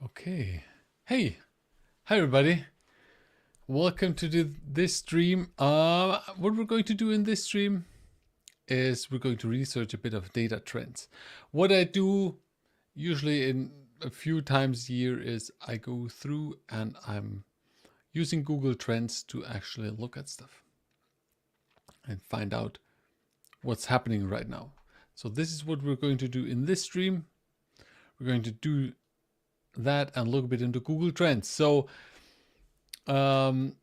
Okay. Hey, hi everybody. Welcome to this stream. What we're going to do in this stream is we're going to research a bit of data trends. What I do usually in a few times a year is I go through and I'm using Google Trends to actually look at stuff and find out what's happening right now. So this is what we're going to do in this stream. We're going to do that and look a bit into Google Trends. So let's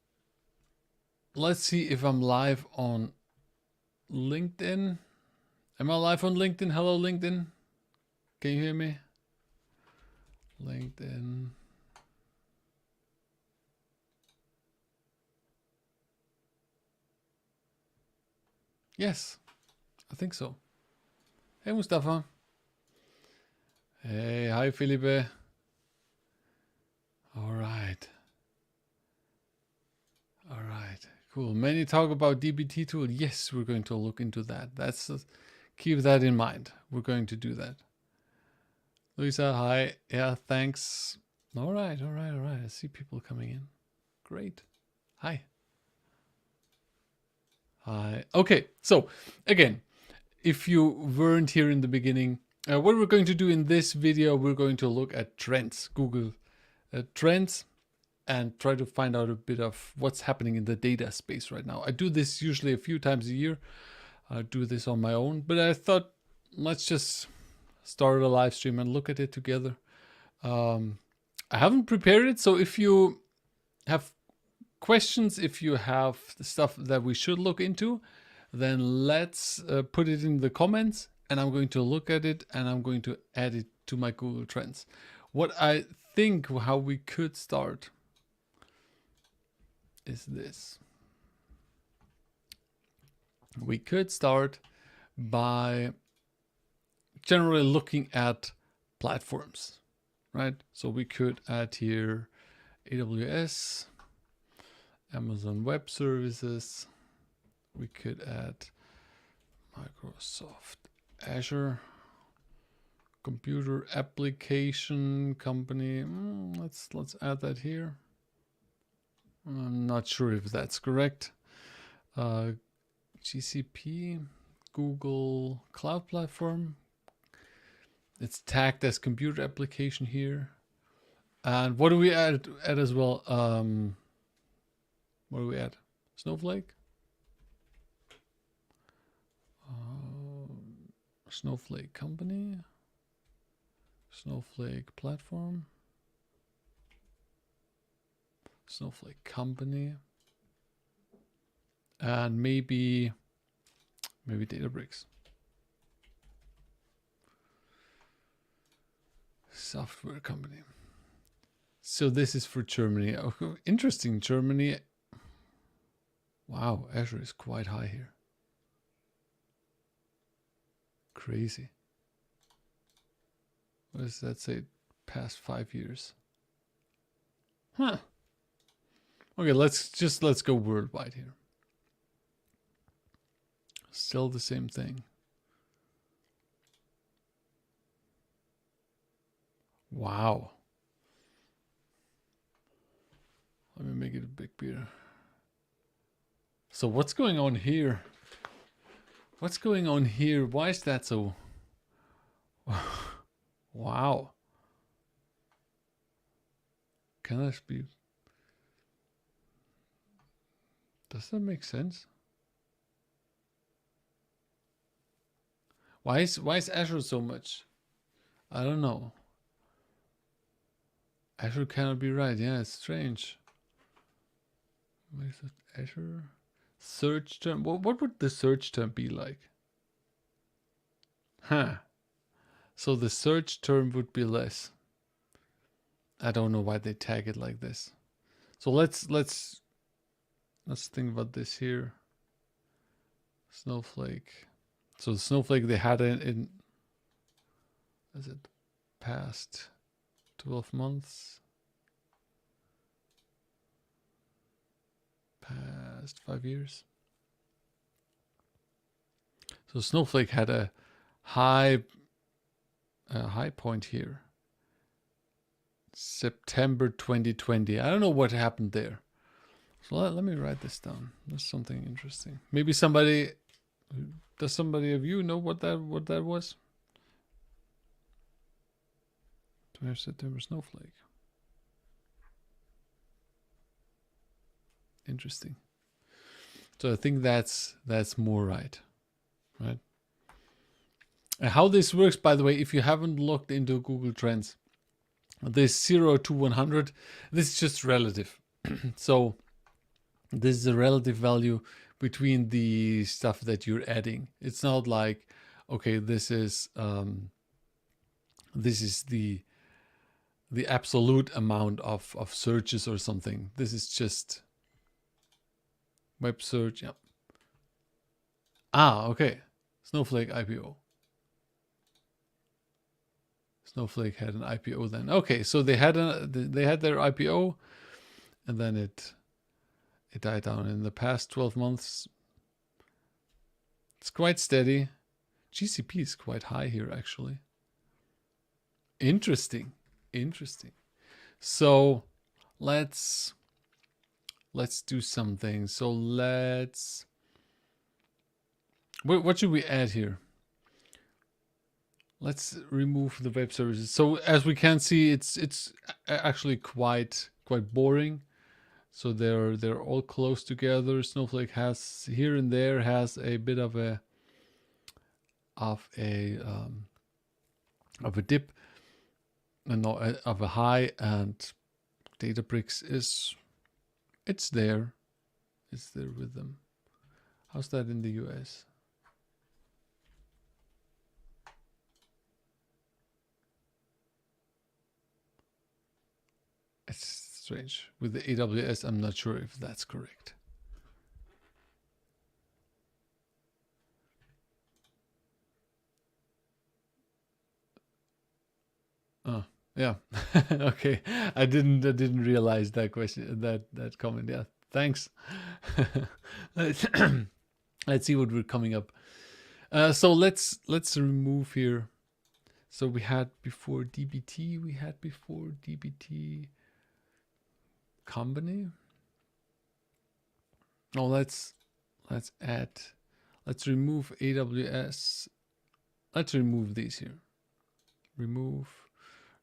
see if I'm live on LinkedIn. Am I live on LinkedIn? Hello, LinkedIn. Can you hear me? LinkedIn. Yes, I think so. Hey, Mustafa. Hey, hi, Felipe. All right. All right. Cool. Many talk about DBT tool. Yes, we're going to look into that. Keep that in mind. We're going to do that. Luisa, hi. Yeah, thanks. All right. I see people coming in. Great. Hi. Hi. Okay. So again, if you weren't here in the beginning, what we're going to do in this video, we're going to look at trends, Google trends, and try to find out a bit of what's happening in the data space right now. I do this usually a few times a year. I do this on my own, but I thought let's just start a live stream and look at it together. I haven't prepared it, so if you have questions, if you have stuff that we should look into, then let's put it in the comments and I'm going to look at it and I'm going to add it to my Google Trends. What I think how we could start is this. We could start by generally looking at platforms, right? So we could add here AWS, Amazon Web Services. We could add Microsoft Azure, computer application company. Let's add that here. I'm not sure if that's correct. GCP, Google Cloud Platform. It's tagged as computer application here. And what do we add as well? What do we add? Snowflake? Snowflake company? Snowflake platform? Snowflake company? And maybe Databricks. Software company. So this is for Germany. Oh, interesting, Germany. Wow, Azure is quite high here. Crazy. What does that say? Past 5 years. Huh. Okay, let's go worldwide here. Still the same thing. Wow. Let me make it a bit bigger. So what's going on here? What's going on here? Why is that so? Wow. Can that be? Does that make sense? Why is Azure so much? I don't know. Azure cannot be right. Yeah, it's strange. What is it? Azure search term. What would the search term be like? Huh. So the search term would be less. I don't know why they tag it like this. So let's think about this here. Snowflake. So Snowflake they had it in is it past 12 months? Past 5 years. So Snowflake had a high point here. September 2020. I don't know what happened there. So let me write this down. There's something interesting. Maybe somebody, does somebody of you know what that was? 20 September Snowflake. Interesting. So I think that's more right. And how this works, by the way, if you haven't looked into Google Trends, this 0 to 100, this is just relative. So this is a relative value between the stuff that you're adding. It's not like, okay, this is the absolute amount of searches or something. This is just web search. Yeah. Okay. Snowflake IPO. Snowflake had an IPO then. Okay, so they had their IPO, and then it died down. In the past 12 months, it's quite steady. GCP is quite high here, actually. Interesting. So let's do something. So what should we add here? Let's remove the web services. So as we can see, it's actually quite boring. So they're all close together. Snowflake has here and there has a bit of a dip, and not of a high, and Databricks it's there with them. How's that in the US? It's strange. With the AWS, I'm not sure if that's correct. Oh, yeah. Okay. I didn't realize that question, that comment. Yeah. Thanks. Let's see what we're coming up. So let's remove here. So we had before DBT, company. Oh, let's remove AWS. Let's remove these here.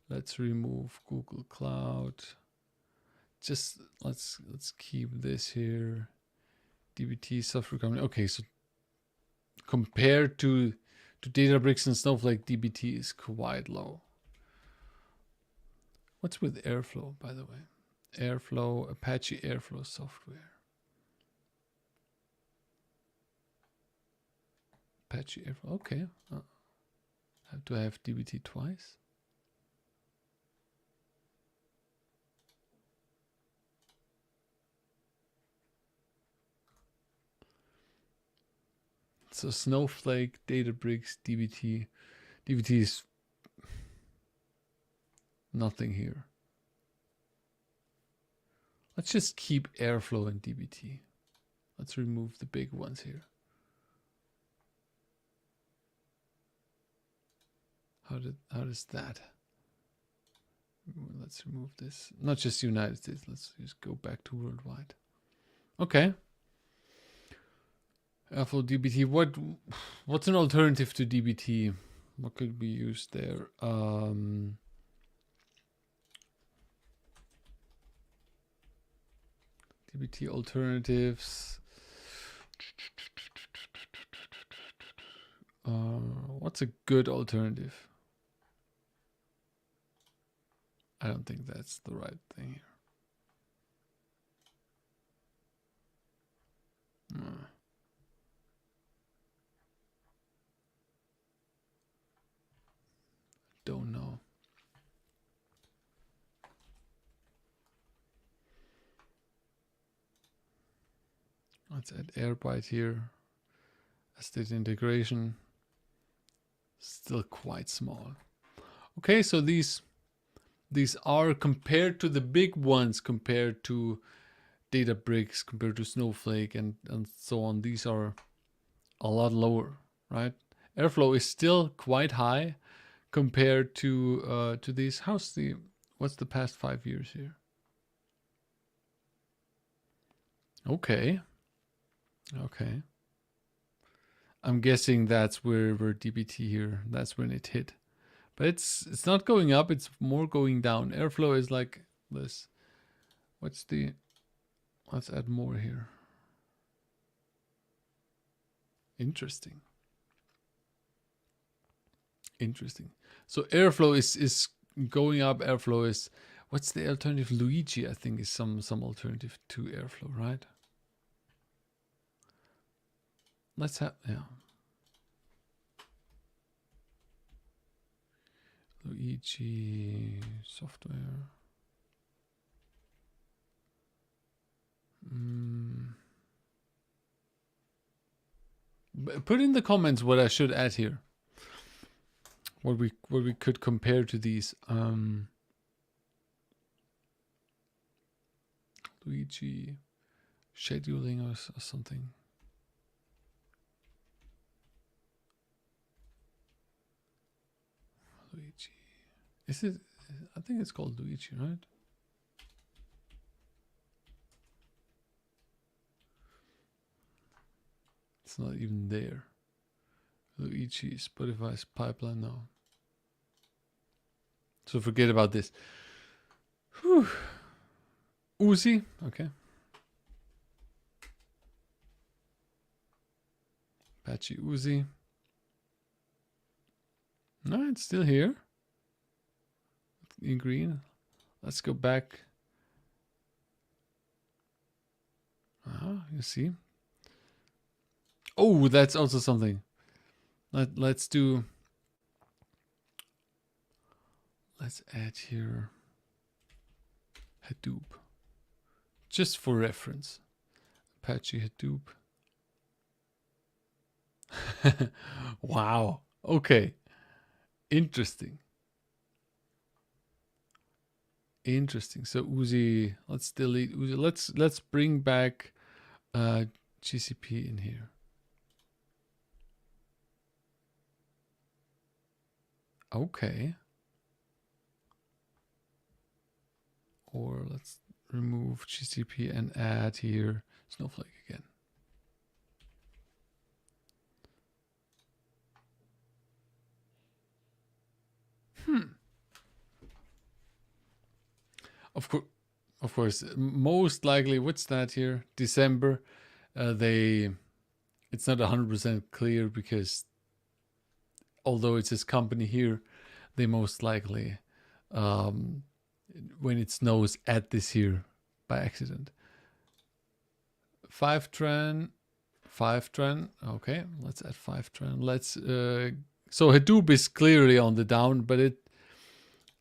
Let's remove Google Cloud. Just let's keep this here. DBT software company. Okay, so compared to Databricks and Snowflake, DBT is quite low. What's with Airflow, by the way? Airflow, Apache Airflow software. Apache Airflow. Okay. Have to have DBT twice. So Snowflake, Databricks, DBT. DBT is nothing here. Let's just keep Airflow and DBT. Let's remove the big ones here. How does that? Let's remove this. Not just United States. Let's just go back to worldwide. Okay. Airflow DBT. What's an alternative to DBT? What could be used there? DBT alternatives. What's a good alternative? I don't think that's the right thing here. Don't know. Let's add Airbyte here. State integration. Still quite small. Okay, so these are, compared to the big ones, compared to Databricks, compared to Snowflake and so on, these are a lot lower, right? Airflow is still quite high compared to these. What's the past 5 years here? Okay. Okay. I'm guessing that's where DBT here, that's when it hit. But it's not going up, it's more going down. Airflow is like this. Let's add more here. Interesting. Interesting. So airflow is going up. Airflow is, what's the alternative? Luigi, I think, is some alternative to airflow, right? Let's have, yeah. Luigi software. Put in the comments what I should add here. What we could compare to these. Luigi scheduling or something. Luigi. Is it? I think it's called Luigi, right? It's not even there. Luigi, Spotify's pipeline now. So forget about this. Whew. Uzi, okay. Apache Uzi. No, it's still here. In green. Let's go back. You see. Oh, that's also something. Let's add here Hadoop. Just for reference. Apache Hadoop. Wow. Okay. Interesting. Interesting. So Uzi, let's delete Uzi. Let's bring back GCP in here. Okay. Or let's remove GCP and add here Snowflake again. Of course, most likely, what's that here? December. It's not 100% clear because although it says company here, they most likely, when it snows, add this here by accident. 5tran. Okay, let's add 5tran. So Hadoop is clearly on the down, but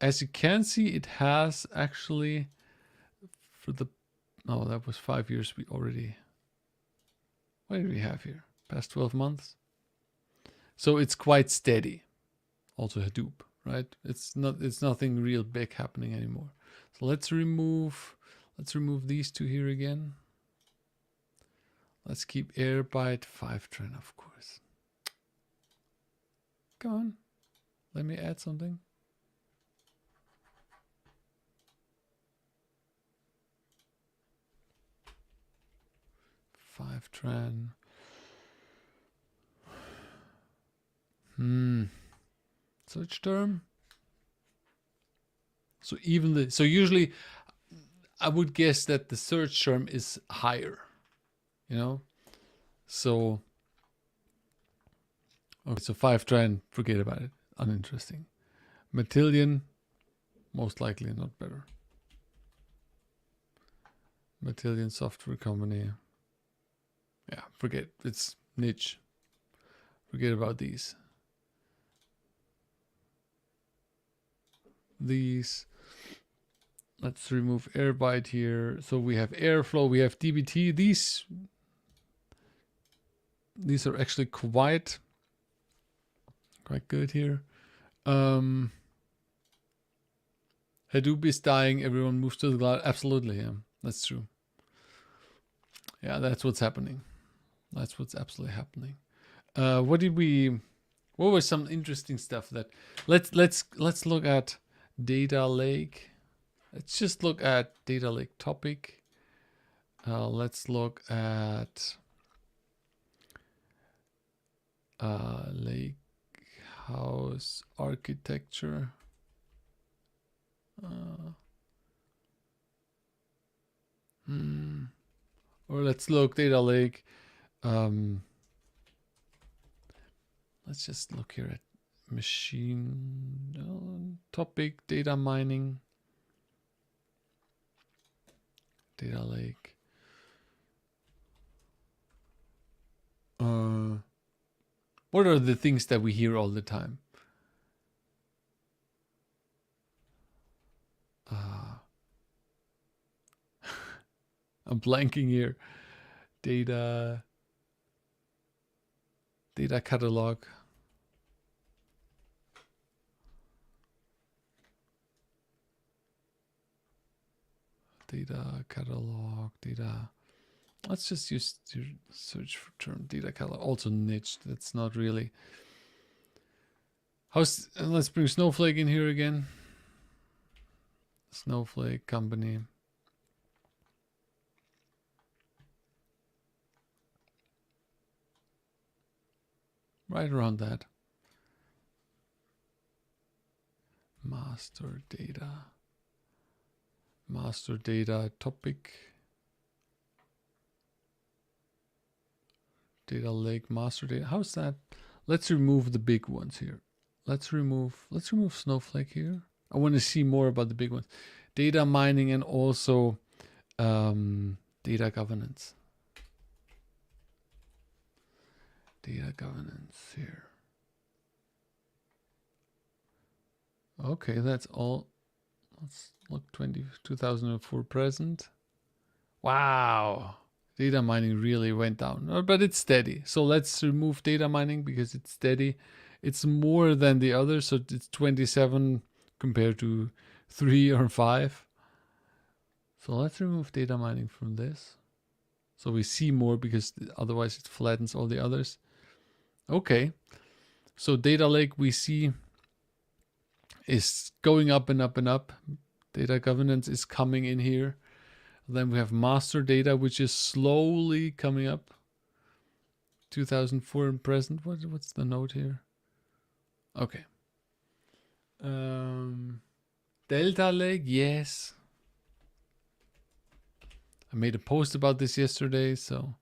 as you can see, it has actually that was 5 years. What do we have here? Past 12 months. So it's quite steady. Also Hadoop, right? It's nothing real big happening anymore. So let's remove these two here again. Let's keep Airbyte 5tran, of course. Come on. Let me add something. 5tran. Search term. So usually I would guess that the search term is higher, you know? So, okay, so 5tran, forget about it. Uninteresting. Matillion, most likely not better. Matillion software company. Yeah, forget. It's niche. Forget about these. Let's remove Airbyte here. So we have Airflow, we have DBT. These are actually quite good here. Hadoop is dying. Everyone moves to the cloud. Absolutely, yeah, that's true. Yeah, that's what's happening. That's what's absolutely happening. What was some interesting stuff that let's look at data lake. Let's just look at data lake topic. Let's look at lake house architecture. Or let's look data lake. Let's just look here at machine topic, data mining, data lake. What are the things that we hear all the time? I'm blanking here. Data catalog. Data catalog, data. Let's just use your search for term data catalog. Also niche. That's not really. Let's bring Snowflake in here again. Snowflake company. Right around that. Master data topic. Data lake master data. How's that? Let's remove the big ones here. Let's remove Snowflake here. I want to see more about the big ones. Data mining and also data governance. Data governance here. Okay, that's all. Let's look 2004 present. Wow. Data mining really went down, but it's steady. So let's remove data mining because it's steady. It's more than the others, so it's 27 compared to 3 or 5. So let's remove data mining from this. So we see more because otherwise it flattens all the others. Okay. So data lake we see is going up and up and up. Data governance is coming in here. Then we have master data, which is slowly coming up. 2004 and present. What's the note here? Okay. Delta lake, yes. I made a post about this yesterday, so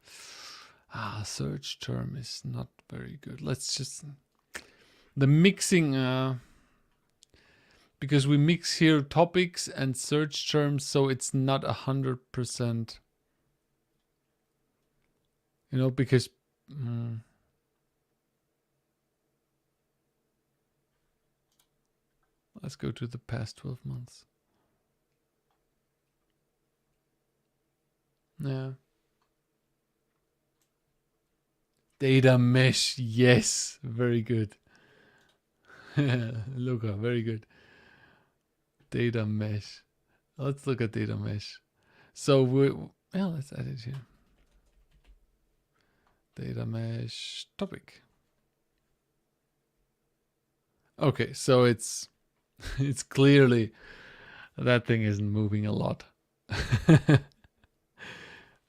search term is not very good. Let's just the mixing because we mix here topics and search terms, so it's not 100%. You know, because let's go to the past 12 months. Yeah. Data mesh, yes, very good. Luca, very good. Data mesh. Let's look at data mesh. So let's add it here. Data mesh topic. Okay, so it's clearly that thing isn't moving a lot.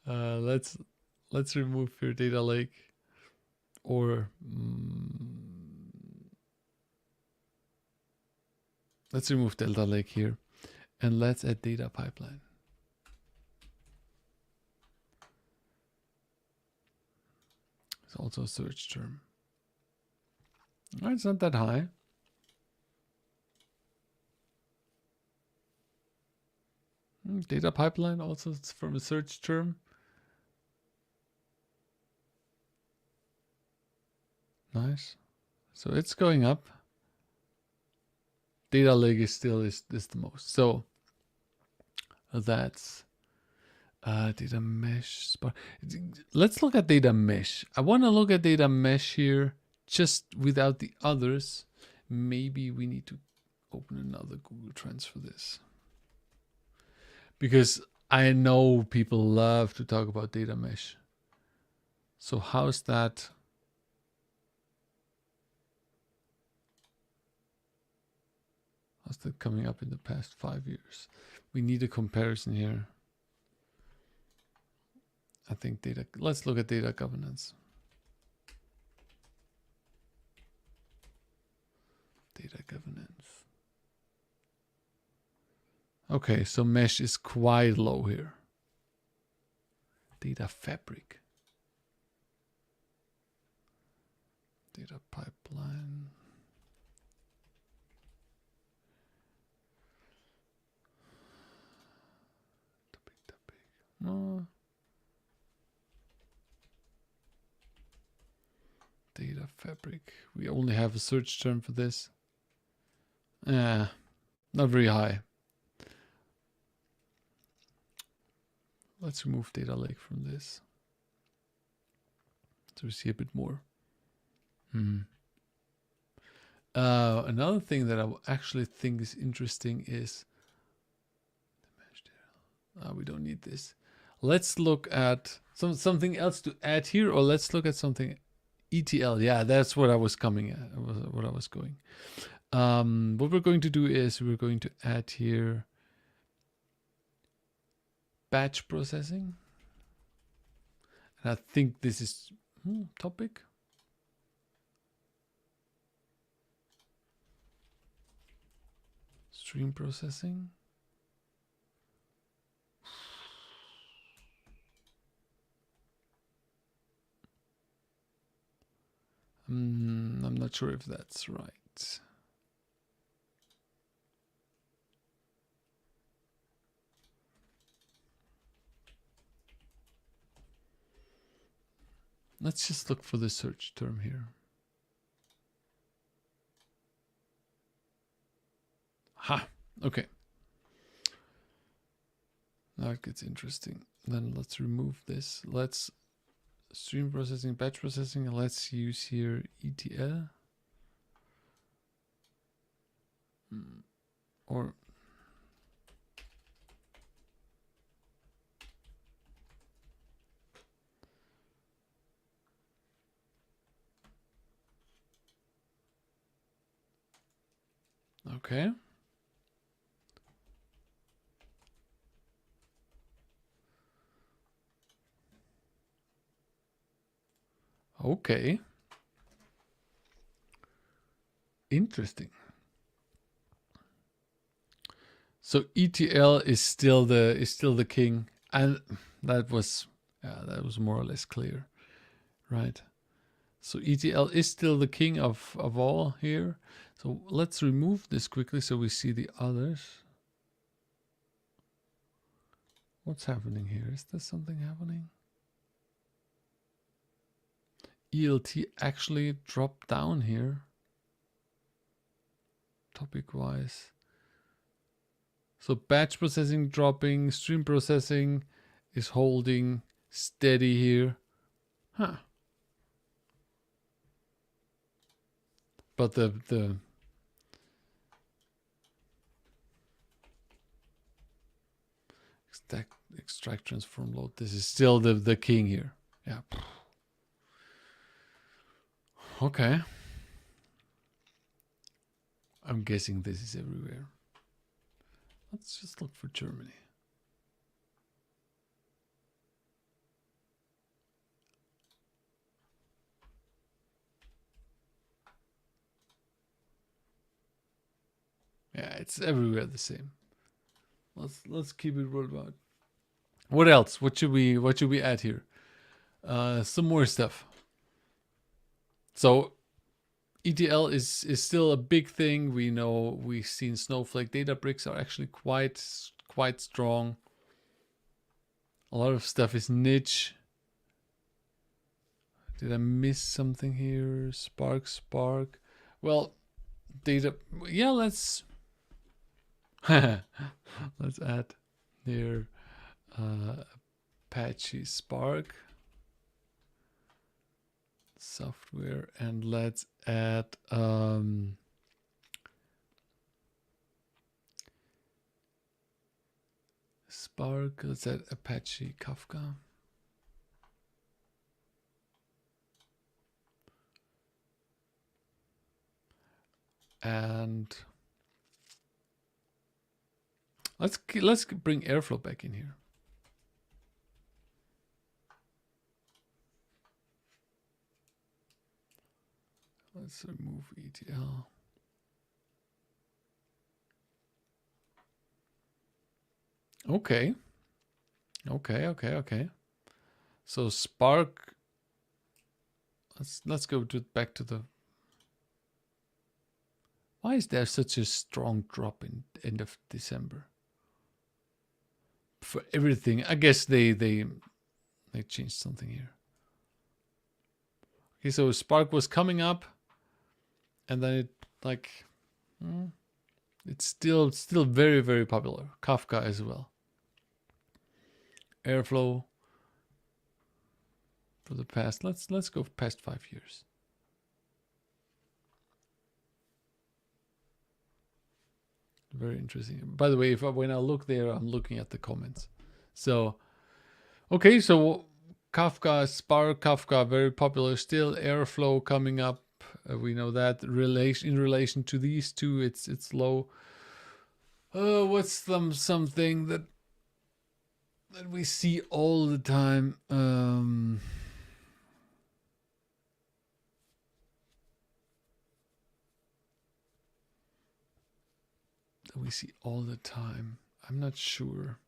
Let's remove your data lake, or let's remove delta lake here, and let's add data pipeline. It's also a search term. It's not that high. Data pipeline also from a search term. Nice. So it's going up. Data lake is still is the most. So that's data mesh spot. Let's look at data mesh. I want to look at data mesh here just without the others. Maybe we need to open another Google Trends for this, because I know people love to talk about data mesh. So how's that? How's that coming up in the past 5 years? We need a comparison here. I think data, let's look at data governance. Data governance. Okay, so mesh is quite low here. Data fabric. Data pipeline. Topic. No. Data fabric. We only have a search term for this. Not very high. Let's remove data lake from this. So we see a bit more. Another thing that I actually think is interesting is we don't need this. Let's look at something else to add here, or let's look at something ETL. Yeah, that's what I was coming at. What I was going. What we're going to do is we're going to add here batch processing. And I think this is topic. Stream processing. I'm not sure if that's right. Let's just look for the search term here. Ha, okay. Now it gets interesting. Then let's remove this. Let's stream processing, batch processing, and let's use here ETL. Or okay. Okay. Interesting. So ETL is still the king, and that was more or less clear, right? So ETL is still the king of all here. So let's remove this quickly so we see the others. What's happening here? Is there something happening? ELT actually dropped down here, topic-wise. So batch processing dropping, stream processing is holding steady here. Huh. But the extract, transform, load, this is still the king here. Yeah. Okay. I'm guessing this is everywhere. Let's just look for Germany. Yeah, it's everywhere the same. Let's keep it worldwide. What else? What should we add here? Some more stuff. So ETL is still a big thing. We know we've seen Snowflake Databricks are actually quite strong. A lot of stuff is niche. Did I miss something here? Spark. Well, data. Yeah, let's let's add here Apache Spark software, and let's add Spark. Let's add Apache Kafka. And Let's bring Airflow back in here. Let's remove ETL. Okay. Okay. So Spark. Let's go back to the. Why is there such a strong drop in end of December? For everything, I guess they changed something here. Okay, so Spark was coming up, and then it it's still very popular. Kafka as well. Airflow for the past. Let's go past 5 years. Very interesting. By the way, when I look there, I'm looking at the comments. So, okay, so Kafka, Spark, Kafka, very popular still. Airflow coming up. We know that in relation to these two, it's low. What's something that we see all the time? That we see all the time. I'm not sure.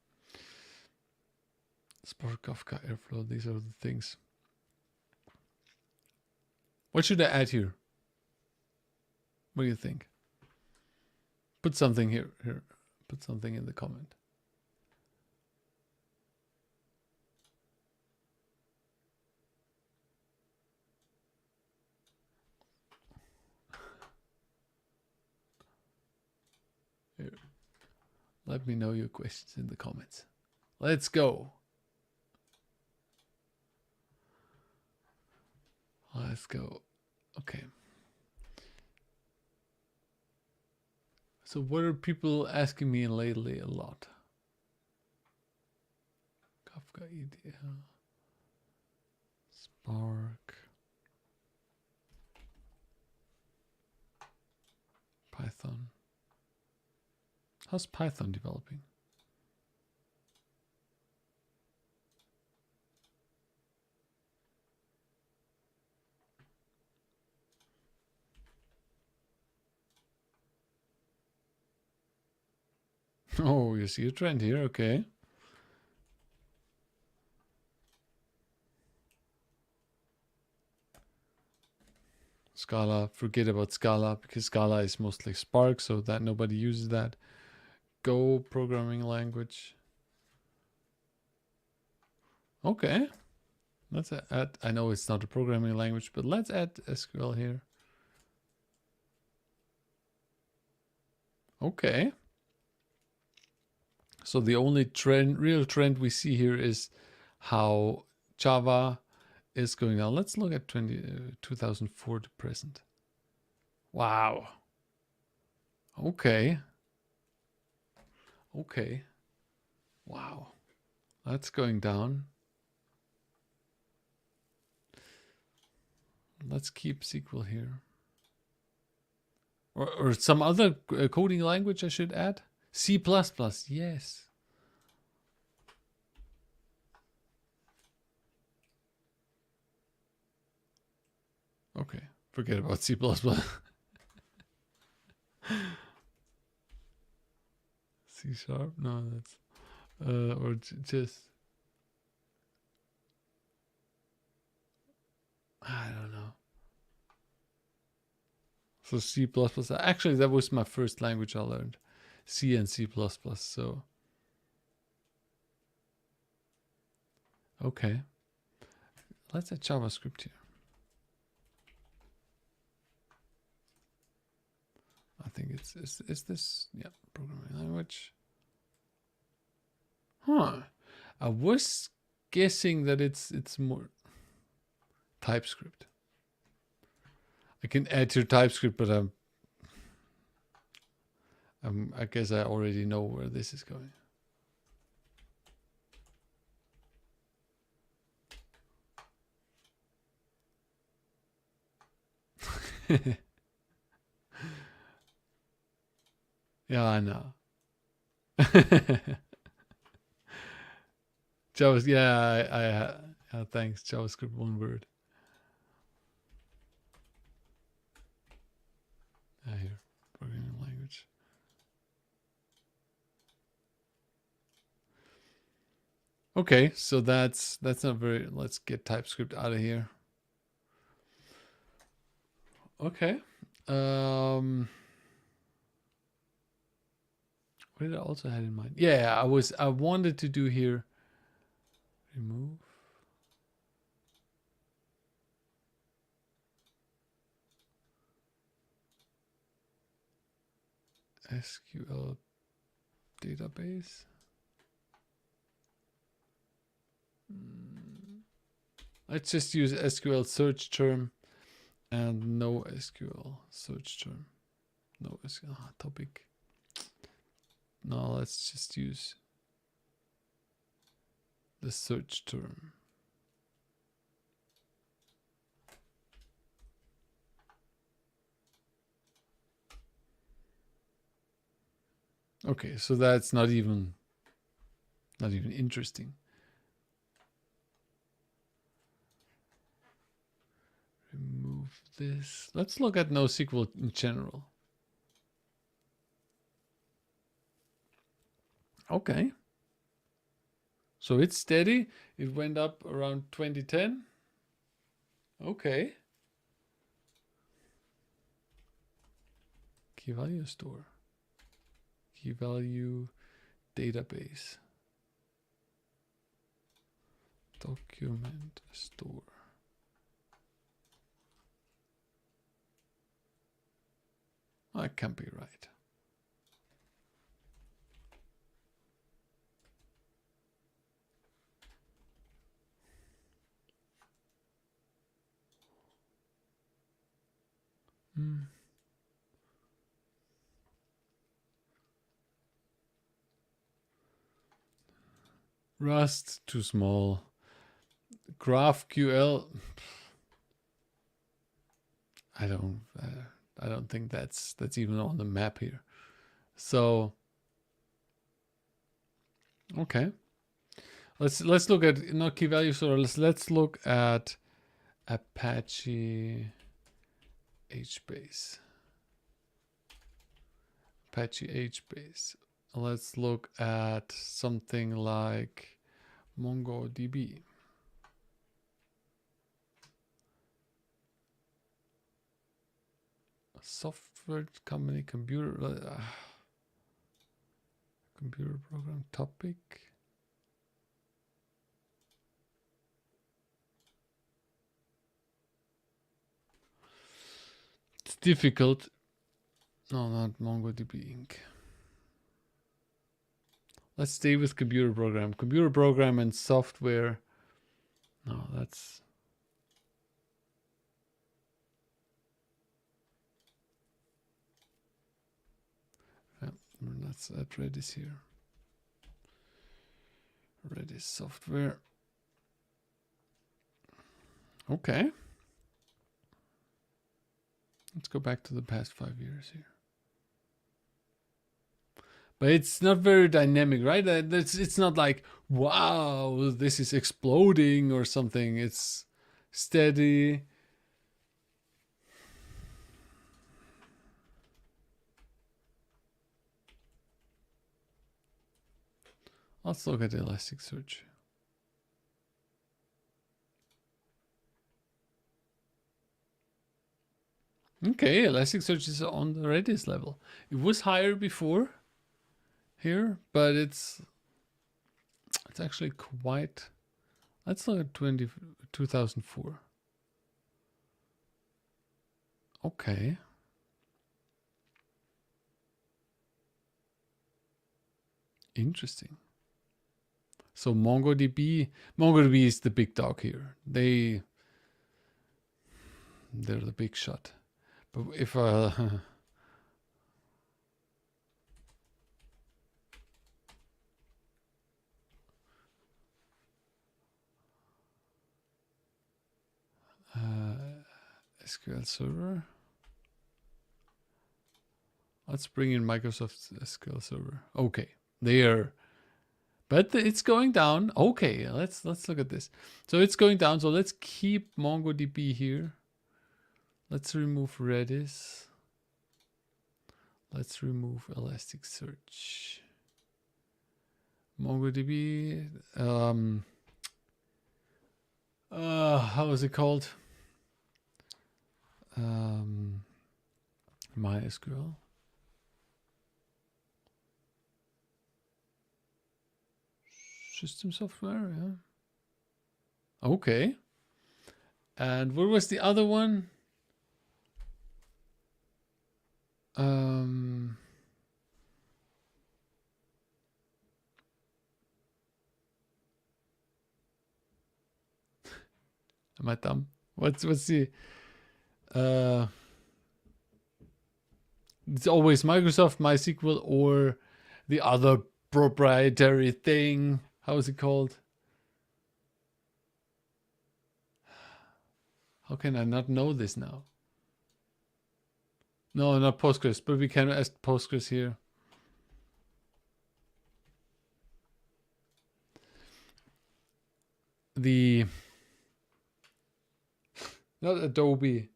Spark, Kafka, Airflow. These are the things. What should I add here? What do you think? Put something here. Put something in the comment. Here. Let me know your questions in the comments. Let's go. Let's go. Okay. So what are people asking me lately a lot? Kafka ETL. Spark. Python. How's Python developing? Oh, you see a trend here, okay. Scala, forget about Scala because Scala is mostly Spark, so that nobody uses that. Go programming language. Okay. Let's add, I know it's not a programming language, but let's add SQL here. Okay. So the only real trend we see here is how Java is going on. Let's look at 2004 to present. Wow. Okay. Okay. Wow. That's going down. Let's keep SQL here. Or some other coding language I should add? C++, yes. Okay, forget about C++. C sharp? No, that's or just I don't know. So C++. Actually, that was my first language I learned. C and C++. So okay, let's add JavaScript here. I think is this, yeah, programming language. Huh. I was guessing that it's more TypeScript. I can add to TypeScript, but I guess I already know where this is going. Yeah, I know. JavaScript, yeah, thanks. JavaScript, one word. Here, programming language. Okay, so that's not very. Let's get TypeScript out of here. Okay. What did I also had in mind? Yeah, I wanted to do here. Remove. SQL database. Let's just use SQL search term and no SQL search term. No SQL topic. No, let's just use the search term. Okay, so that's not even interesting. Remove this. Let's look at NoSQL in general. Okay. So it's steady. It went up around 2010. Okay. Key value store. Key value database. Document store. That can't be right. Rust, too small. GraphQL. I don't think that's even on the map here. So okay, let's look at not key value store. Let's look at Apache HBase. Apache HBase. Let's look at something like Mongodb. Software company, computer program topic. It's difficult. No, not MongoDB Inc. Let's stay with computer program. Computer program and software. No, that's... let's add Redis here. Redis software. Okay. Let's go back to the past 5 years here. But it's not very dynamic, right? It's not like, wow, this is exploding or something. It's steady. Let's look at Elasticsearch. Okay, Elasticsearch is on the Redis level. It was higher before here, but it's actually quite... Let's look at 2004. Okay. Interesting. So MongoDB is the big dog here. They're the big shot. But if SQL Server. Let's bring in Microsoft SQL Server. Okay, there. But it's going down. Okay, let's look at this. So it's going down. So let's keep MongoDB here. Let's remove Redis. Let's remove Elasticsearch. MongoDB. How is it called? MySQL. System software, yeah. Okay. And what was the other one? Am I dumb? What's the it's always Microsoft, MySQL, or the other proprietary thing. How is it called? How can I not know this now? No, not Postgres, but we can ask Postgres here. The not Adobe.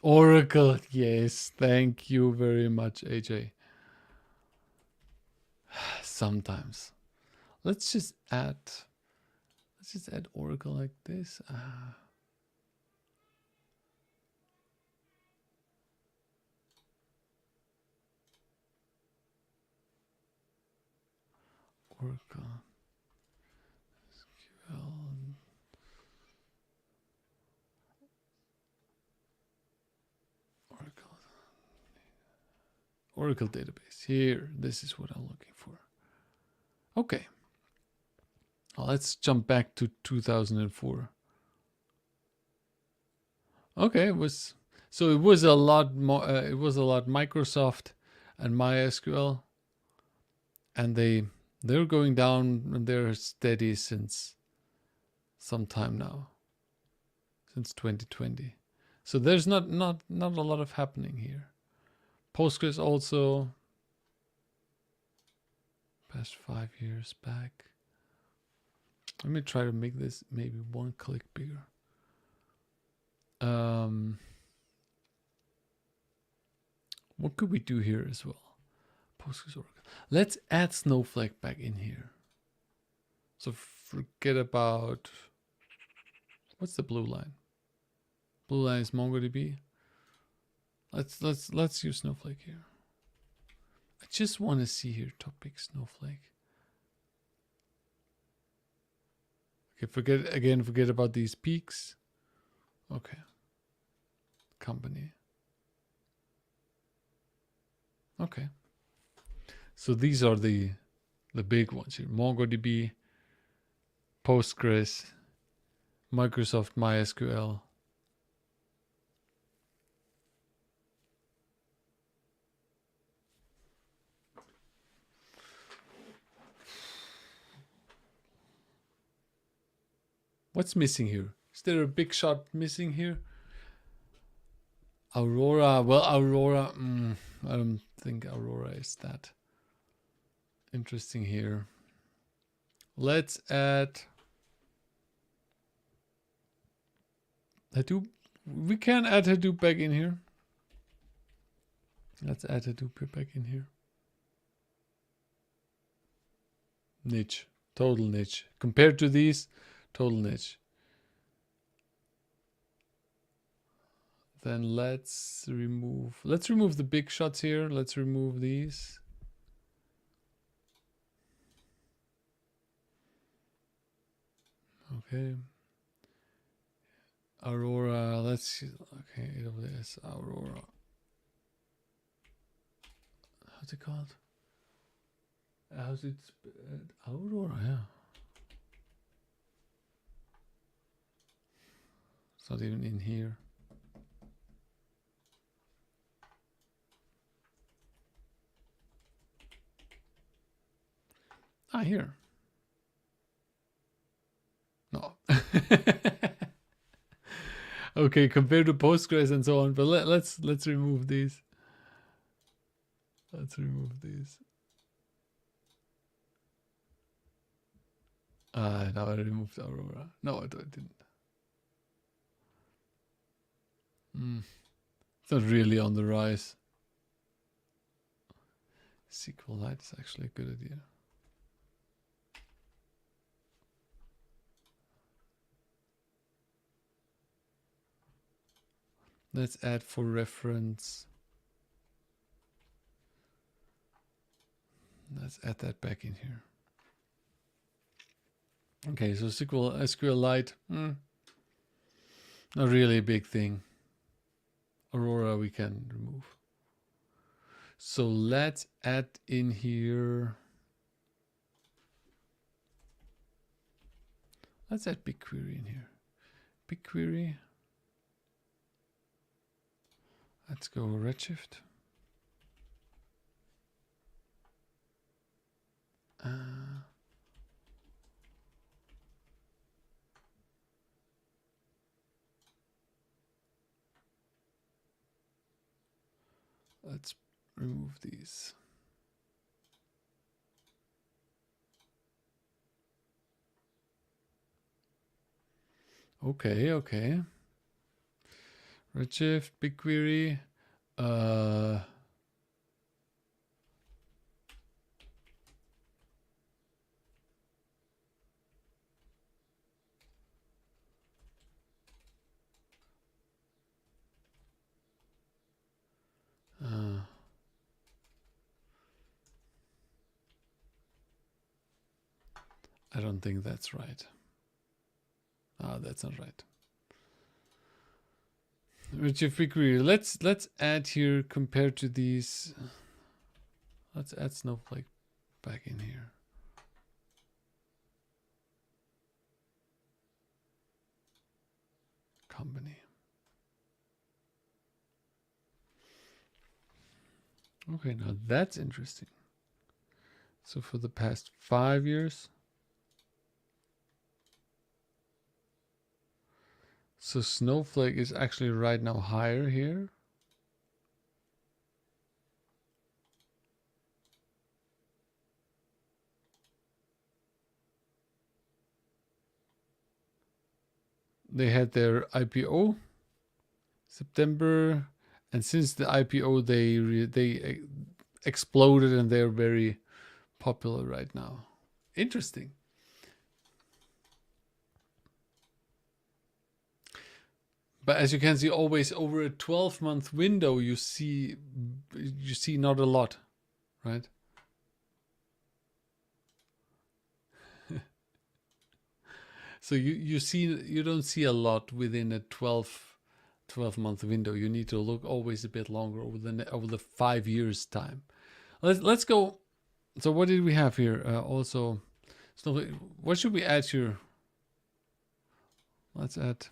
Oracle, yes, thank you very much, AJ. Sometimes. Let's just add Oracle like this. Oracle. SQL. Oracle database. Here, this is what I'm looking for. Okay. Well, let's jump back to 2004. Okay, it was a lot more. It was a lot Microsoft and MySQL, and they're going down and they're steady since some time now, since 2020. So there's not a lot of happening here. Postgres also past 5 years back. Let me try to make this maybe one click bigger. What could we do here as well? Postgres Oracle. Let's add Snowflake back in here. So forget about, what's the blue line? Blue line is MongoDB. Let's use Snowflake here. I just want to see here topic Snowflake. Okay, forget about these peaks. Okay. Company. Okay. So these are the big ones here. MongoDB, Postgres, Microsoft MySQL. What's missing here? Is there a big shot missing here? Aurora. Well, Aurora. I don't think Aurora is that interesting here. Let's add Hadoop. We can add Hadoop back in here. Let's add Hadoop back in here. Niche. Total niche. Compared to these, total niche. Then let's remove the big shots here. Let's remove these. Okay. Aurora, let's see. Okay, AWS Aurora. How's it called? How's it? Aurora, yeah. It's not even in here. Ah, here. No. Okay, compared to Postgres and so on, but let's remove these. Let's remove these. Now I removed Aurora. No, I didn't. It's not really on the rise. SQLite is actually a good idea. Let's add for reference. Let's add that back in here. Okay, so SQLite, not really a big thing. Aurora we can remove. So let's add in here. Let's add BigQuery in here. BigQuery. Let's go Redshift. Let's remove these. Okay, okay. Redshift, BigQuery. I don't think that's right. That's not right. Redshift, BigQuery. Let's add here compared to these. Let's add Snowflake back in here. Company. Okay, now that's interesting. So for the past 5 years. So Snowflake is actually right now higher here. They had their IPO September, and since the IPO they exploded and they're very popular right now. Interesting. But as you can see, always over a 12-month window, you see not a lot, right? So you don't see a lot within a 12-month window. You need to look always a bit longer over the 5 years time. Let's go. So what did we have here? Also, Snowflake. What should we add here? Let's add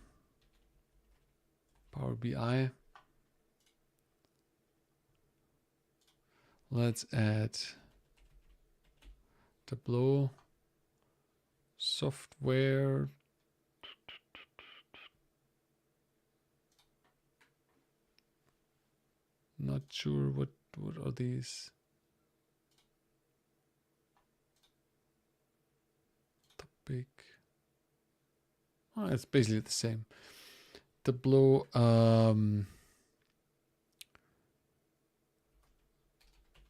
Power BI. Let's add Tableau. Software. Not sure what are these. Topic. Oh, it's basically the same. Tableau.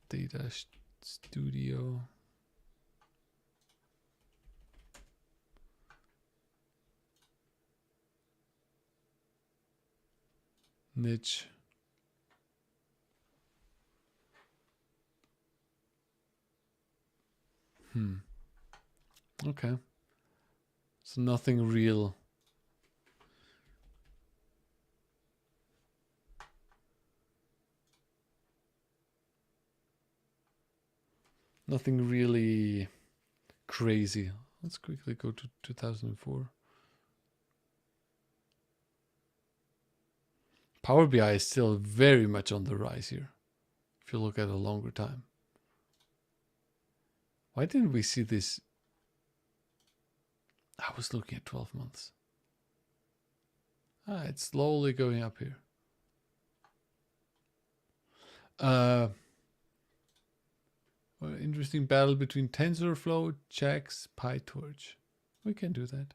Data Studio. Niche. Okay. So nothing real. Nothing really crazy. Let's quickly go to 2004. Power BI is still very much on the rise here, if you look at a longer time. Why didn't we see this? I was looking at 12 months. It's slowly going up here. interesting battle between TensorFlow, JAX, PyTorch. We can do that.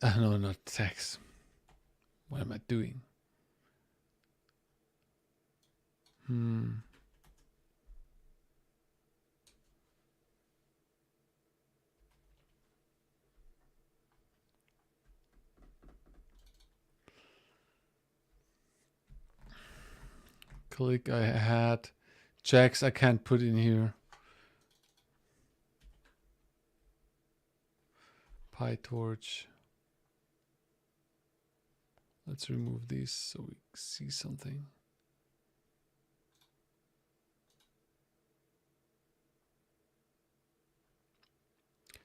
No, not JAX. What am I doing? Click I had. JAX I can't put in here. PyTorch. Let's remove these so we see something.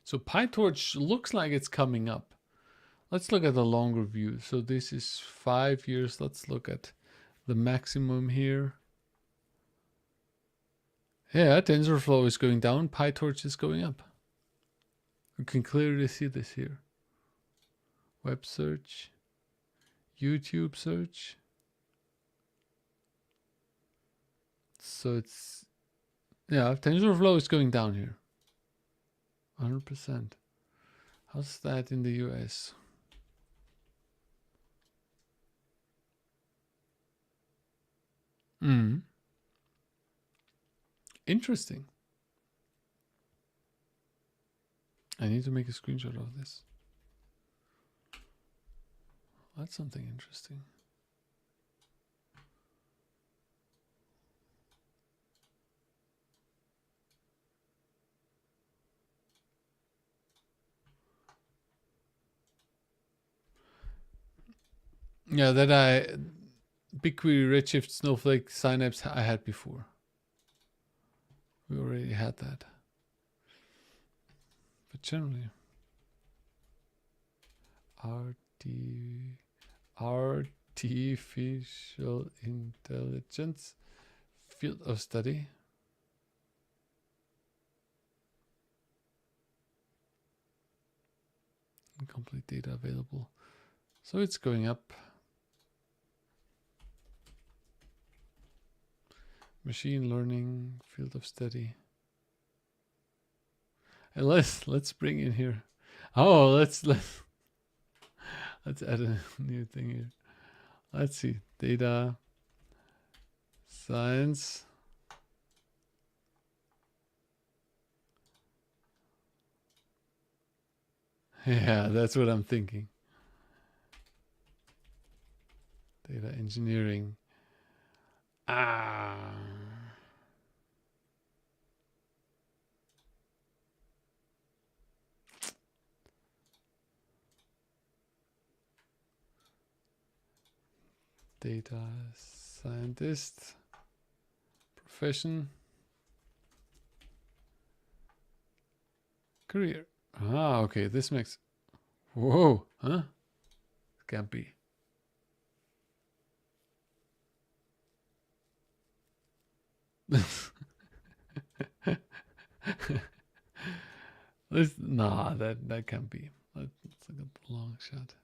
So PyTorch looks like it's coming up. Let's look at the longer view. So this is 5 years. Let's look at the maximum here. Yeah, TensorFlow is going down. PyTorch is going up. You can clearly see this here. Web search. YouTube search. So it's, yeah, TensorFlow is going down here. 100%. How's that in the US? Interesting. I need to make a screenshot of this. That's something interesting. Yeah, that BigQuery, Redshift, Snowflake, Synapse I had before. We already had that. But generally, artificial intelligence field of study. Incomplete data available. So it's going up. Machine learning field of study. And let's bring in here. Oh, let's add a new thing here. Let's see. Data science. Yeah, that's what I'm thinking. Data engineering. Data scientist. Profession. Career. Okay, this makes... Whoa, huh? Can't be. Nah, that can't be. Let's look at the long shot.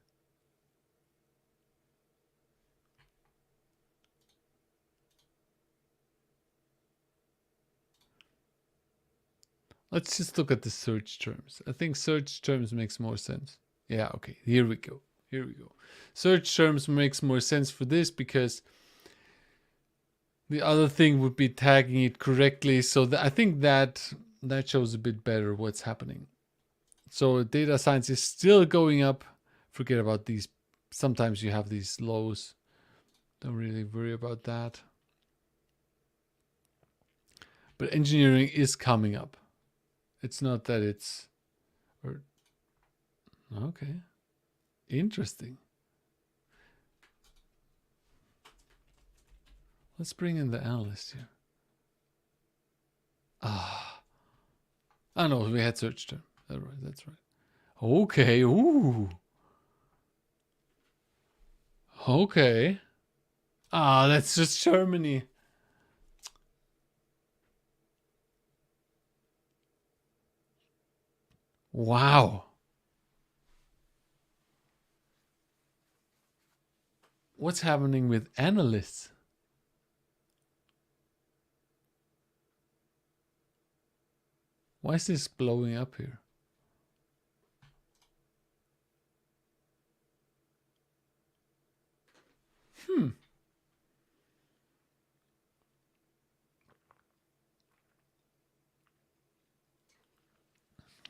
Let's just look at the search terms. I think search terms makes more sense. Yeah, okay, here we go. Here we go. Search terms makes more sense for this because the other thing would be tagging it correctly. So I think that shows a bit better what's happening. So data science is still going up. Forget about these. Sometimes you have these lows. Don't really worry about that. But engineering is coming up. It's not that it's... Okay. Interesting. Let's bring in the analyst here. Oh no, we had search term. That's right. Okay, ooh. Okay. That's just Germany. Wow. What's happening with analysts? Why is this blowing up here?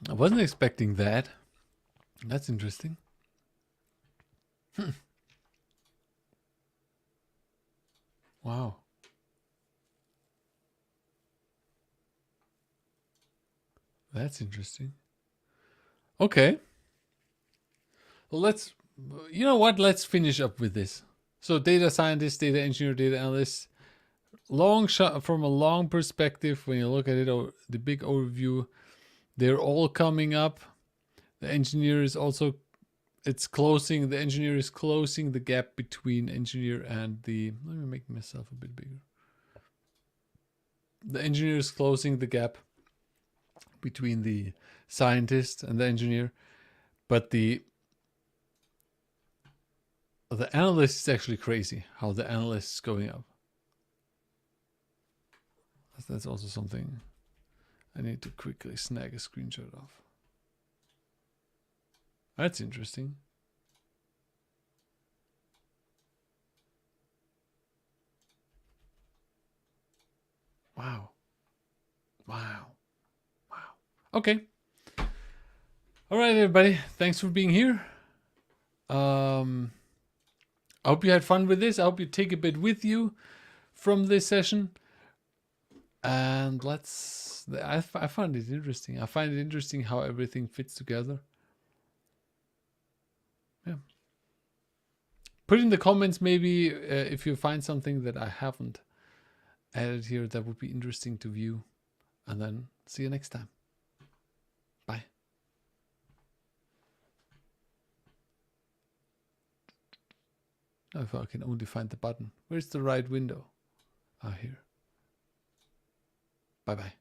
I wasn't expecting that. That's interesting. Wow. That's interesting. Okay. Well, you know what? Let's finish up with this. So data scientist, data engineer, data analyst, long shot from a long perspective, when you look at it, or the big overview, they're all coming up. The engineer is also, the engineer is closing the gap between engineer and let me make myself a bit bigger. The engineer is closing the gap between the scientist and the engineer, but the analyst is actually crazy how the analyst is going up. That's also something I need to quickly snag a screenshot of. That's interesting. Wow. Wow. Wow. Okay. All right, everybody. Thanks for being here. I hope you had fun with this. I hope you take a bit with you from this session. And I find it interesting. I find it interesting how everything fits together. Yeah. Put in the comments maybe if you find something that I haven't added here that would be interesting to view. And then see you next time. Bye. If I can only find the button. Where's the right window? Ah, here. Bye-bye.